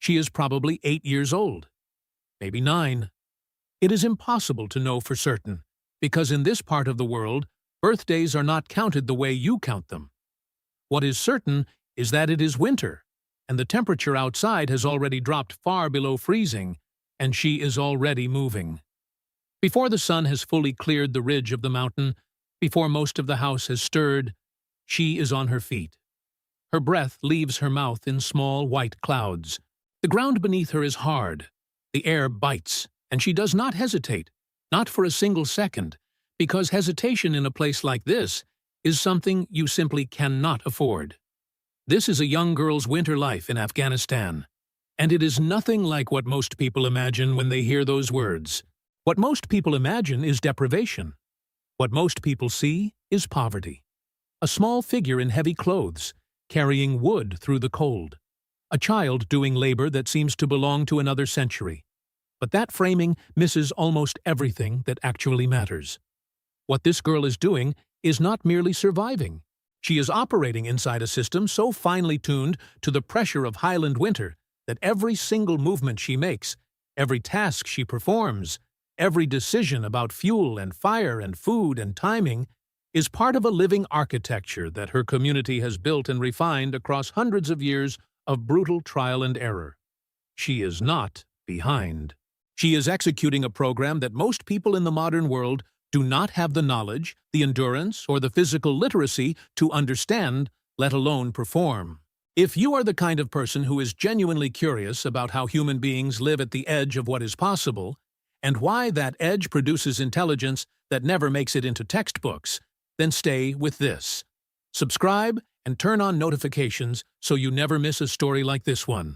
She is probably 8 years old, maybe 9. It is impossible to know for certain, because in this part of the world, birthdays are not counted the way you count them. What is certain is that it is winter, and the temperature outside has already dropped far below freezing, and she is already moving. Before the sun has fully cleared the ridge of the mountain, before most of the house has stirred, she is on her feet. Her breath leaves her mouth in small white clouds. The ground beneath her is hard. The air bites, and she does not hesitate, not for a single second, because hesitation in a place like this is something you simply cannot afford. This is a young girl's winter life in Afghanistan, and it is nothing like what most people imagine when they hear those words. What most people imagine is deprivation. What most people see is poverty. A small figure in heavy clothes, carrying wood through the cold. A child doing labor that seems to belong to another century. But that framing misses almost everything that actually matters. What this girl is doing is not merely surviving. She is operating inside a system so finely tuned to the pressure of Highland winter that every single movement she makes, every task she performs, every decision about fuel and fire and food and timing is part of a living architecture that her community has built and refined across hundreds of years of brutal trial and error. She is not behind. She is executing a program that most people in the modern world do not have the knowledge, the endurance, or the physical literacy to understand, let alone perform. If you are the kind of person who is genuinely curious about how human beings live at the edge of what is possible, and why that edge produces intelligence that never makes it into textbooks, then stay with this. Subscribe and turn on notifications so you never miss a story like this one.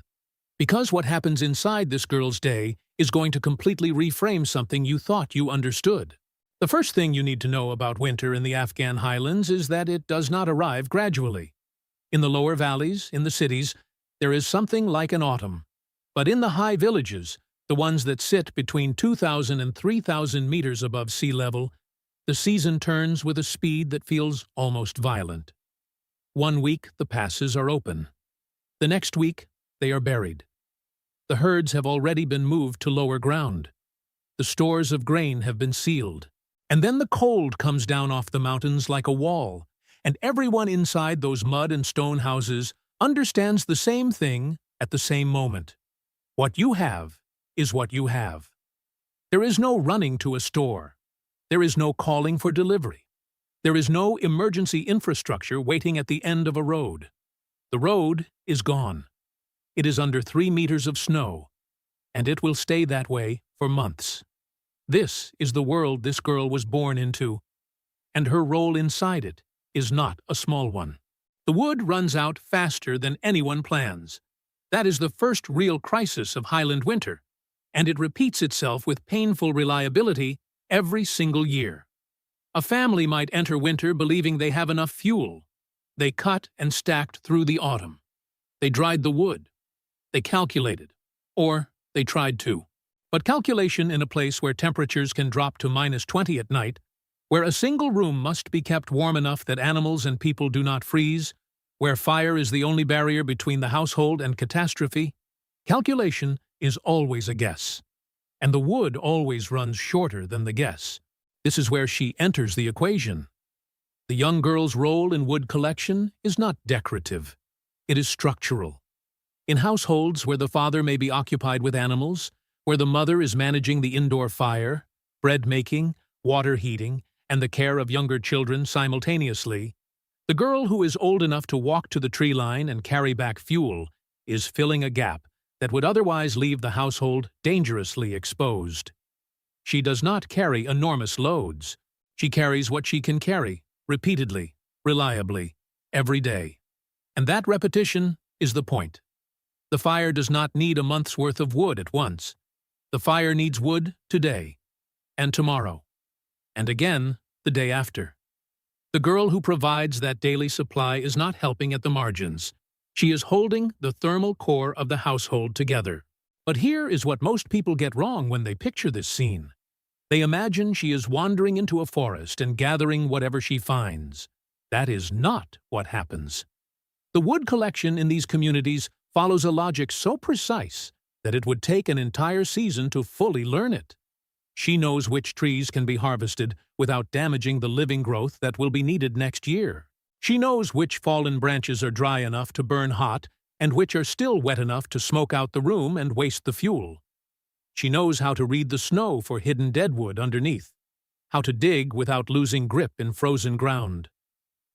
Because what happens inside this girl's day is going to completely reframe something you thought you understood. The first thing you need to know about winter in the Afghan highlands is that it does not arrive gradually. In the lower valleys, in the cities, there is something like an autumn. But in the high villages, the ones that sit between 2,000 and 3,000 meters above sea level, the season turns with a speed that feels almost violent. 1 week, the passes are open. The next week, they are buried. The herds have already been moved to lower ground. The stores of grain have been sealed. And then the cold comes down off the mountains like a wall, and everyone inside those mud and stone houses understands the same thing at the same moment. What you have is what you have. There is no running to a store. There is no calling for delivery. There is no emergency infrastructure waiting at the end of a road. The road is gone. It is under 3 meters of snow, and it will stay that way for months. This is the world this girl was born into, and her role inside it is not a small one. The wood runs out faster than anyone plans. That is the first real crisis of Highland winter, and it repeats itself with painful reliability every single year. A family might enter winter believing they have enough fuel. They cut and stacked through the autumn. They dried the wood. They calculated, or they tried to. But calculation in a place where temperatures can drop to -20 at night, where a single room must be kept warm enough that animals and people do not freeze, where fire is the only barrier between the household and catastrophe, calculation is always a guess. And the wood always runs shorter than the guess. This is where she enters the equation. The young girl's role in wood collection is not decorative. It is structural. In households where the father may be occupied with animals, where the mother is managing the indoor fire, bread making, water heating, and the care of younger children simultaneously, the girl who is old enough to walk to the tree line and carry back fuel is filling a gap that would otherwise leave the household dangerously exposed. She does not carry enormous loads. She carries what she can carry, repeatedly, reliably, every day. And that repetition is the point. The fire does not need a month's worth of wood at once. The fire needs wood today, and tomorrow, and again the day after. The girl who provides that daily supply is not helping at the margins. She is holding the thermal core of the household together. But here is what most people get wrong when they picture this scene. They imagine she is wandering into a forest and gathering whatever she finds. That is not what happens. The wood collection in these communities follows a logic so precise that it would take an entire season to fully learn it. She knows which trees can be harvested without damaging the living growth that will be needed next year. She knows which fallen branches are dry enough to burn hot and which are still wet enough to smoke out the room and waste the fuel. She knows how to read the snow for hidden deadwood underneath, how to dig without losing grip in frozen ground,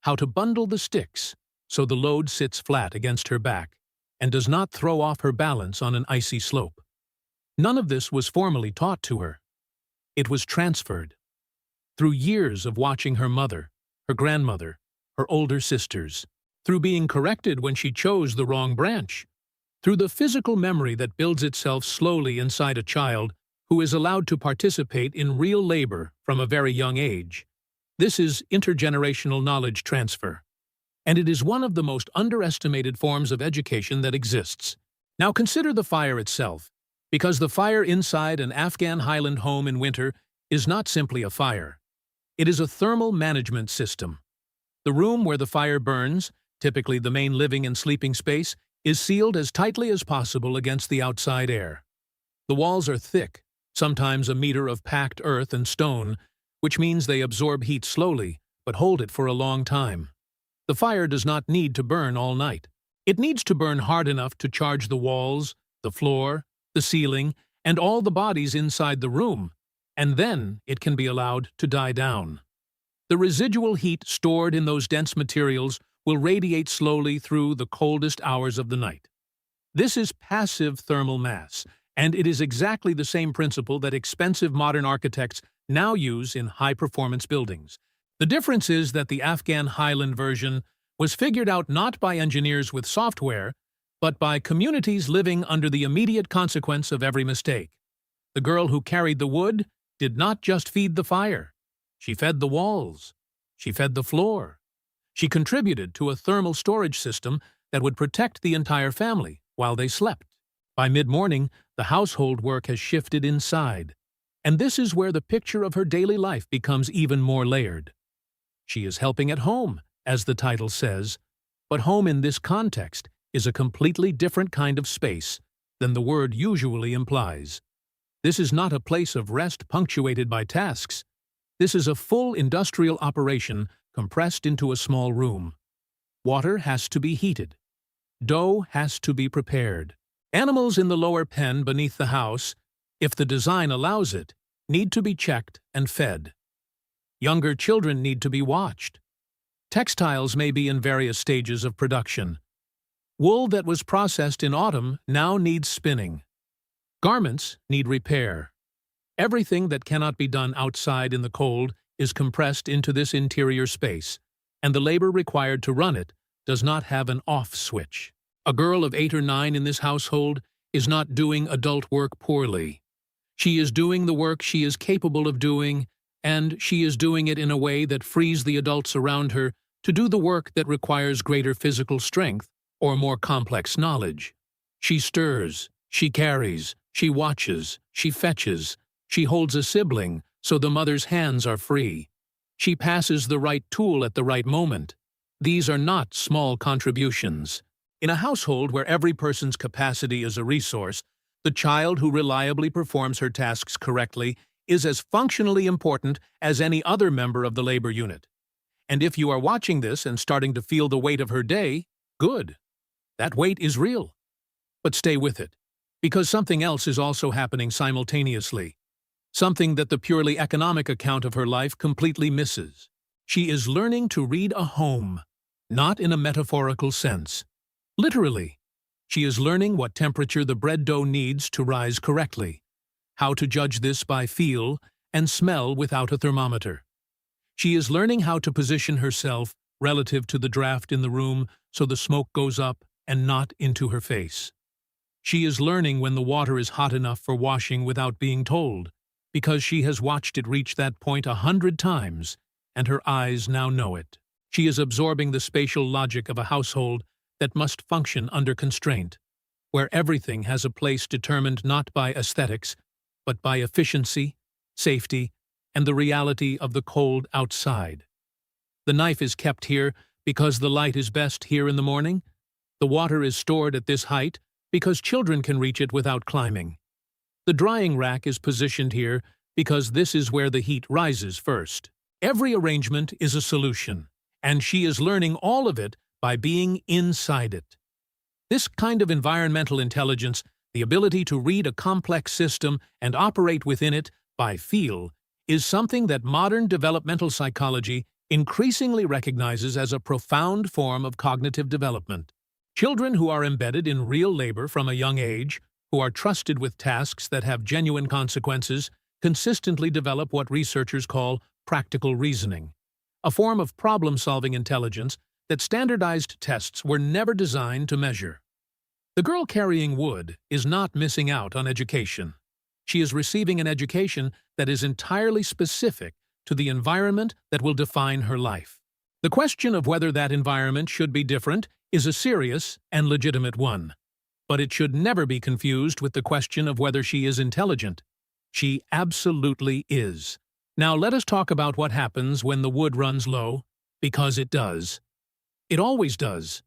how to bundle the sticks so the load sits flat against her back and does not throw off her balance on an icy slope. None of this was formally taught to her. It was transferred through years of watching her mother, her grandmother, her older sisters, through being corrected when she chose the wrong branch, through the physical memory that builds itself slowly inside a child who is allowed to participate in real labor from a very young age. This is intergenerational knowledge transfer, and it is one of the most underestimated forms of education that exists. Now consider the fire itself, because the fire inside an Afghan Highland home in winter is not simply a fire. It is a thermal management system. The room where the fire burns, typically the main living and sleeping space, is sealed as tightly as possible against the outside air. The walls are thick, sometimes a meter of packed earth and stone, which means they absorb heat slowly, but hold it for a long time. The fire does not need to burn all night. It needs to burn hard enough to charge the walls, the floor, the ceiling, and all the bodies inside the room, and then it can be allowed to die down. The residual heat stored in those dense materials will radiate slowly through the coldest hours of the night. This is passive thermal mass, and it is exactly the same principle that expensive modern architects now use in high-performance buildings. The difference is that the Afghan Highland version was figured out not by engineers with software, but by communities living under the immediate consequence of every mistake. The girl who carried the wood did not just feed the fire. She fed the walls. She fed the floor. She contributed to a thermal storage system that would protect the entire family while they slept. By mid-morning, the household work has shifted inside, and this is where the picture of her daily life becomes even more layered. She is helping at home, as the title says, but home in this context is a completely different kind of space than the word usually implies. This is not a place of rest punctuated by tasks. This is a full industrial operation compressed into a small room. Water has to be heated. Dough has to be prepared. Animals in the lower pen beneath the house, if the design allows it, need to be checked and fed. Younger children need to be watched. Textiles may be in various stages of production. Wool that was processed in autumn now needs spinning. Garments need repair. Everything that cannot be done outside in the cold is compressed into this interior space, and the labor required to run it does not have an off switch. A girl of 8 or 9 in this household is not doing adult work poorly. She is doing the work she is capable of doing, and she is doing it in a way that frees the adults around her to do the work that requires greater physical strength or more complex knowledge. She stirs, she carries, she watches, she fetches, she holds a sibling so the mother's hands are free. She passes the right tool at the right moment. These are not small contributions. In a household where every person's capacity is a resource, the child who reliably performs her tasks correctly is as functionally important as any other member of the labor unit. And if you are watching this and starting to feel the weight of her day, good. That weight is real. But stay with it, because something else is also happening simultaneously. Something that the purely economic account of her life completely misses. She is learning to read a home, not in a metaphorical sense. Literally, she is learning what temperature the bread dough needs to rise correctly, how to judge this by feel and smell without a thermometer. She is learning how to position herself relative to the draft in the room so the smoke goes up and not into her face. She is learning when the water is hot enough for washing without being told, because she has watched it reach that point 100 times, and her eyes now know it. She is absorbing the spatial logic of a household that must function under constraint, where everything has a place determined not by aesthetics, but by efficiency, safety, and the reality of the cold outside. The knife is kept here because the light is best here in the morning. The water is stored at this height because children can reach it without climbing. The drying rack is positioned here because this is where the heat rises first. Every arrangement is a solution, and she is learning all of it by being inside it. This kind of environmental intelligence, the ability to read a complex system and operate within it by feel, is something that modern developmental psychology increasingly recognizes as a profound form of cognitive development. Children who are embedded in real labor from a young age, who are trusted with tasks that have genuine consequences, consistently develop what researchers call practical reasoning, a form of problem-solving intelligence that standardized tests were never designed to measure. The girl carrying wood is not missing out on education. She is receiving an education that is entirely specific to the environment that will define her life. The question of whether that environment should be different is a serious and legitimate one, but it should never be confused with the question of whether she is intelligent. She absolutely is. Now let us talk about what happens when the wood runs low, because it does. It always does.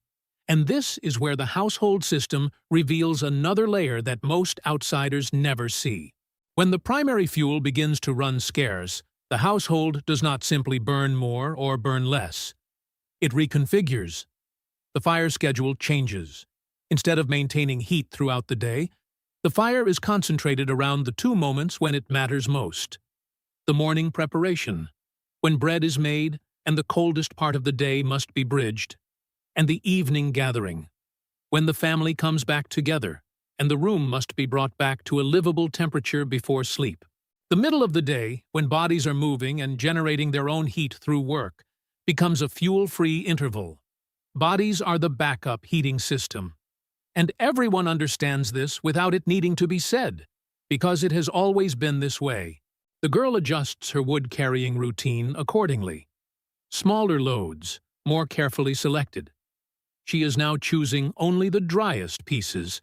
And this is where the household system reveals another layer that most outsiders never see. When the primary fuel begins to run scarce, the household does not simply burn more or burn less. It reconfigures. The fire schedule changes. Instead of maintaining heat throughout the day, the fire is concentrated around the two moments when it matters most. The morning preparation, when bread is made and the coldest part of the day must be bridged, and the evening gathering, when the family comes back together and the room must be brought back to a livable temperature before sleep. The middle of the day, when bodies are moving and generating their own heat through work, becomes a fuel-free interval. Bodies are the backup heating system. And everyone understands this without it needing to be said, because it has always been this way. The girl adjusts her wood-carrying routine accordingly. Smaller loads, more carefully selected. She is now choosing only the driest pieces,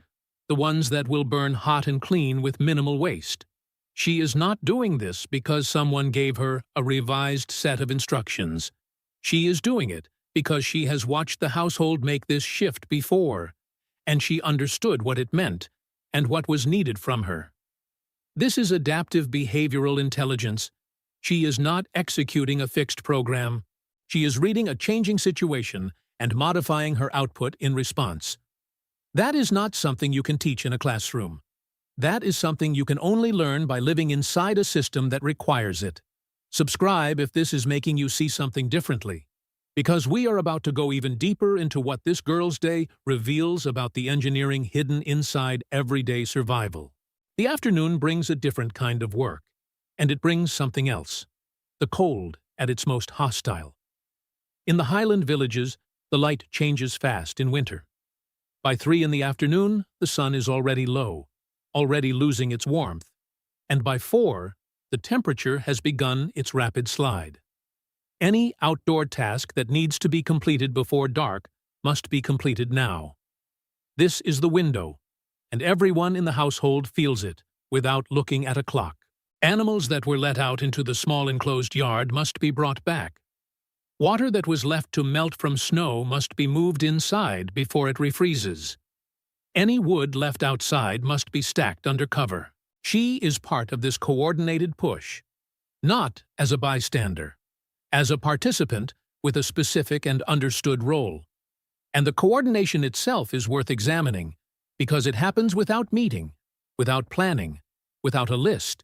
the ones that will burn hot and clean with minimal waste. She is not doing this because someone gave her a revised set of instructions. She is doing it because she has watched the household make this shift before, and she understood what it meant and what was needed from her. This is adaptive behavioral intelligence. She is not executing a fixed program. She is reading a changing situation and modifying her output in response. That is not something you can teach in a classroom. That is something you can only learn by living inside a system that requires it. Subscribe if this is making you see something differently, because we are about to go even deeper into what this girl's day reveals about the engineering hidden inside everyday survival. The afternoon brings a different kind of work, and it brings something else, the cold at its most hostile. In the highland villages, the light changes fast in winter. By 3 in the afternoon, the sun is already low, already losing its warmth, and by 4, the temperature has begun its rapid slide. Any outdoor task that needs to be completed before dark must be completed now. This is the window, and everyone in the household feels it without looking at a clock. Animals that were let out into the small enclosed yard must be brought back. Water that was left to melt from snow must be moved inside before it refreezes. Any wood left outside must be stacked under cover. She is part of this coordinated push, not as a bystander, as a participant with a specific and understood role. And the coordination itself is worth examining, because it happens without meeting, without planning, without a list.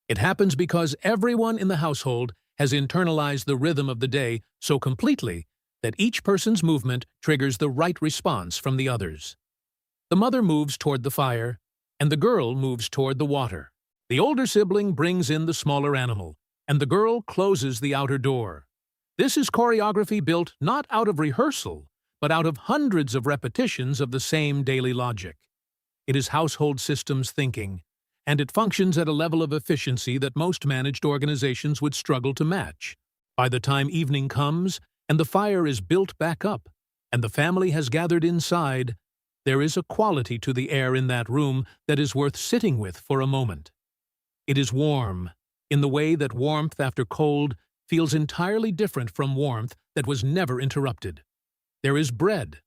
It happens because everyone in the household has internalized the rhythm of the day so completely that each person's movement triggers the right response from the others. The mother moves toward the fire, and the girl moves toward the water. The older sibling brings in the smaller animal, and the girl closes the outer door. This is choreography built not out of rehearsal, but out of hundreds of repetitions of the same daily logic. It is household systems thinking, and it functions at a level of efficiency that most managed organizations would struggle to match. By the time evening comes, and the fire is built back up, and the family has gathered inside, there is a quality to the air in that room that is worth sitting with for a moment. It is warm, in the way that warmth after cold feels entirely different from warmth that was never interrupted. There is bread.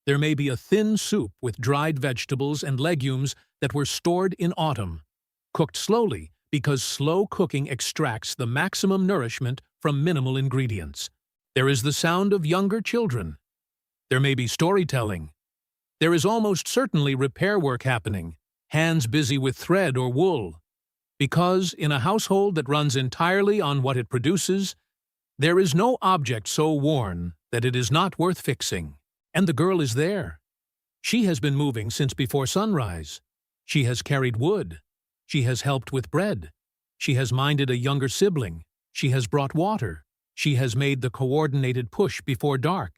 There may be a thin soup with dried vegetables and legumes that were stored in autumn, cooked slowly because slow cooking extracts the maximum nourishment from minimal ingredients. There is the sound of younger children. There may be storytelling. There is almost certainly repair work happening, hands busy with thread or wool. Because in a household that runs entirely on what it produces, there is no object so worn that it is not worth fixing. And the girl is there. She has been moving since before sunrise. She has carried wood. She has helped with bread. She has minded a younger sibling. She has brought water. She has made the coordinated push before dark.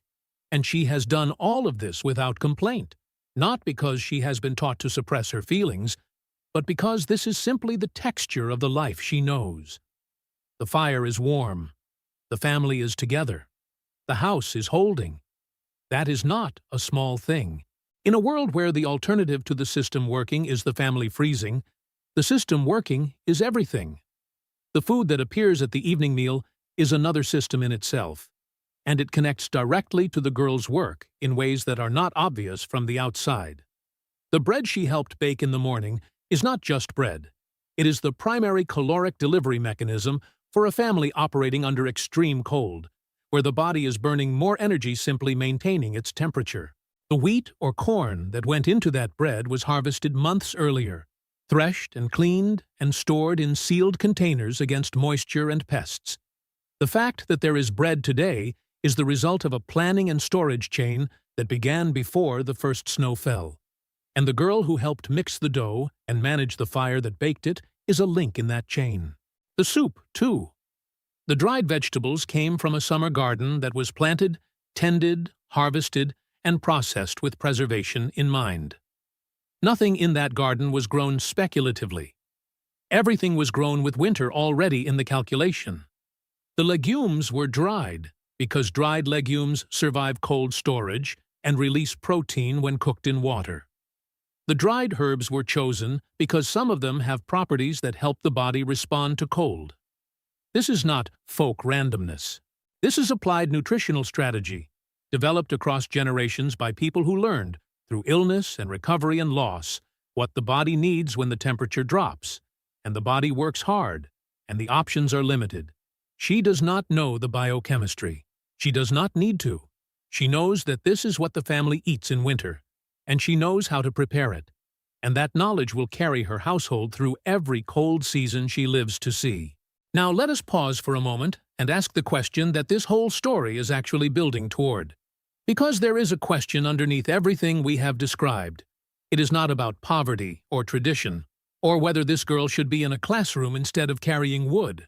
And she has done all of this without complaint, not because she has been taught to suppress her feelings, but because this is simply the texture of the life she knows. The fire is warm. The family is together. The house is holding. That is not a small thing. In a world where the alternative to the system working is the family freezing, the system working is everything. The food that appears at the evening meal is another system in itself, and it connects directly to the girl's work in ways that are not obvious from the outside. The bread she helped bake in the morning is not just bread. It is the primary caloric delivery mechanism for a family operating under extreme cold, where the body is burning more energy simply maintaining its temperature. The wheat or corn that went into that bread was harvested months earlier, threshed and cleaned and stored in sealed containers against moisture and pests. The fact that there is bread today is the result of a planning and storage chain that began before the first snow fell. And the girl who helped mix the dough and manage the fire that baked it is a link in that chain. The soup, too. The dried vegetables came from a summer garden that was planted, tended, harvested, and processed with preservation in mind. Nothing in that garden was grown speculatively. Everything was grown with winter already in the calculation. The legumes were dried, because dried legumes survive cold storage and release protein when cooked in water. The dried herbs were chosen because some of them have properties that help the body respond to cold. This is not folk randomness. This is applied nutritional strategy, developed across generations by people who learned, through illness and recovery and loss, what the body needs when the temperature drops, and the body works hard, and the options are limited. She does not know the biochemistry. She does not need to. She knows that this is what the family eats in winter, and she knows how to prepare it, and that knowledge will carry her household through every cold season she lives to see. Now let us pause for a moment and ask the question that this whole story is actually building toward. Because there is a question underneath everything we have described. It is not about poverty or tradition, or whether this girl should be in a classroom instead of carrying wood.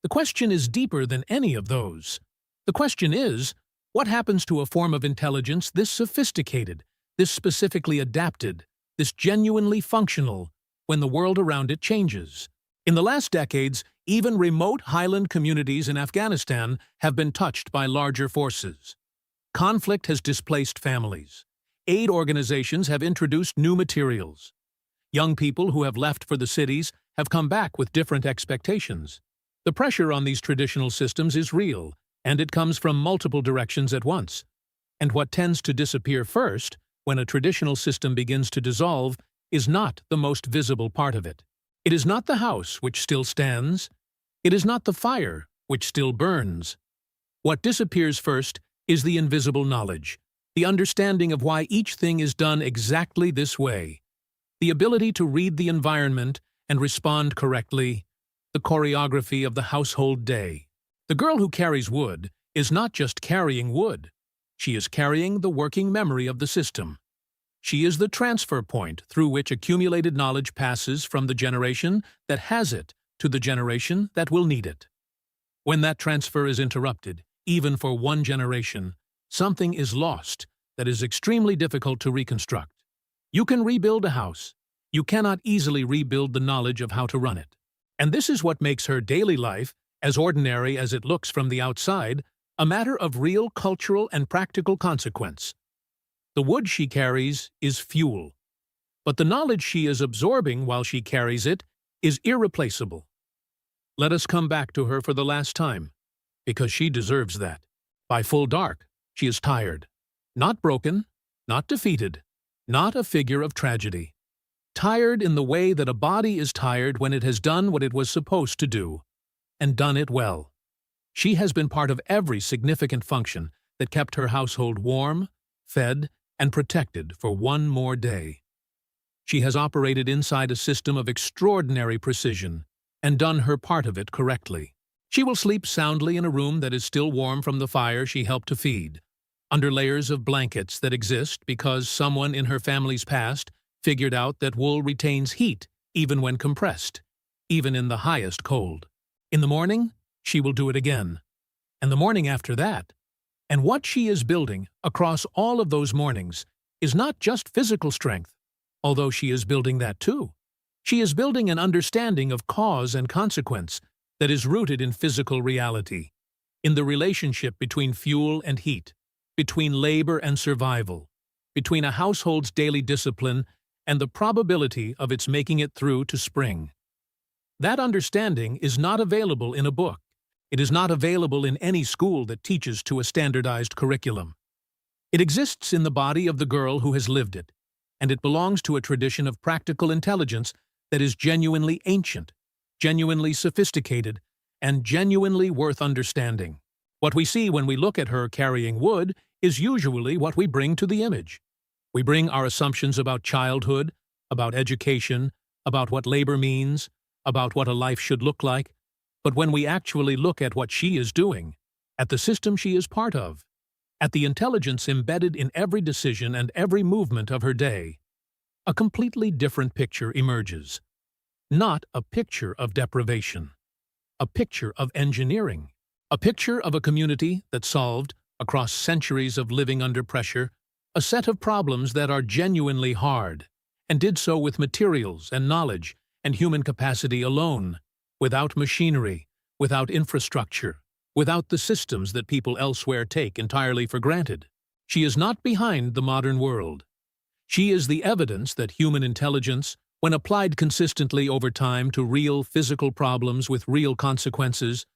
The question is deeper than any of those. The question is, what happens to a form of intelligence this sophisticated, this specifically adapted, this genuinely functional, when the world around it changes? In the last decades, even remote highland communities in Afghanistan have been touched by larger forces. Conflict has displaced families. Aid organizations have introduced new materials. Young people who have left for the cities have come back with different expectations. The pressure on these traditional systems is real, and it comes from multiple directions at once. And what tends to disappear first, when a traditional system begins to dissolve, is not the most visible part of it. It is not the house which still stands. It is not the fire which still burns. What disappears first is the invisible knowledge, the understanding of why each thing is done exactly this way, the ability to read the environment and respond correctly, the choreography of the household day. The girl who carries wood is not just carrying wood. She is carrying the working memory of the system. She is the transfer point through which accumulated knowledge passes from the generation that has it to the generation that will need it. When that transfer is interrupted, even for one generation, something is lost that is extremely difficult to reconstruct. You can rebuild a house. You cannot easily rebuild the knowledge of how to run it. And this is what makes her daily life, as ordinary as it looks from the outside, a matter of real cultural and practical consequence. The wood she carries is fuel, but the knowledge she is absorbing while she carries it is irreplaceable. Let us come back to her for the last time, because she deserves that. By full dark, she is tired, not broken, not defeated, not a figure of tragedy. Tired in the way that a body is tired when it has done what it was supposed to do, and done it well. She has been part of every significant function that kept her household warm, fed, and protected for one more day. She has operated inside a system of extraordinary precision and done her part of it correctly. She will sleep soundly in a room that is still warm from the fire she helped to feed, under layers of blankets that exist because someone in her family's past figured out that wool retains heat even when compressed, even in the highest cold. In the morning, she will do it again, and the morning after that. And what she is building across all of those mornings is not just physical strength, although she is building that too. She is building an understanding of cause and consequence that is rooted in physical reality, in the relationship between fuel and heat, between labor and survival, between a household's daily discipline and the probability of its making it through to spring. That understanding is not available in a book. It is not available in any school that teaches to a standardized curriculum. It exists in the body of the girl who has lived it, and it belongs to a tradition of practical intelligence that is genuinely ancient, genuinely sophisticated, and genuinely worth understanding. What we see when we look at her carrying wood is usually what we bring to the image. We bring our assumptions about childhood, about education, about what labor means, about what a life should look like. But when we actually look at what she is doing, at the system she is part of, at the intelligence embedded in every decision and every movement of her day, a completely different picture emerges. Not a picture of deprivation, a picture of engineering, a picture of a community that solved, across centuries of living under pressure, a set of problems that are genuinely hard, and did so with materials and knowledge and human capacity alone, without machinery, without infrastructure, without the systems that people elsewhere take entirely for granted. She is not behind the modern world. She is the evidence that human intelligence, when applied consistently over time to real physical problems with real consequences,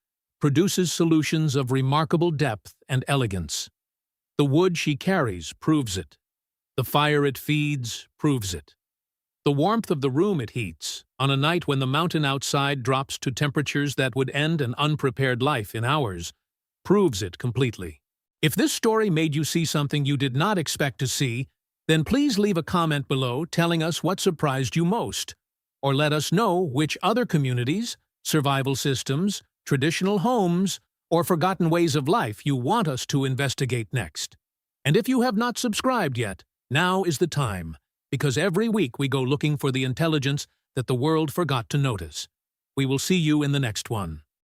produces solutions of remarkable depth and elegance. The wood she carries proves it. The fire it feeds proves it. The warmth of the room it heats, on a night when the mountain outside drops to temperatures that would end an unprepared life in hours, proves it completely. If this story made you see something you did not expect to see, then please leave a comment below telling us what surprised you most, or let us know which other communities, survival systems, traditional homes, or forgotten ways of life you want us to investigate next. And if you have not subscribed yet, now is the time, because every week we go looking for the intelligence that the world forgot to notice. We will see you in the next one.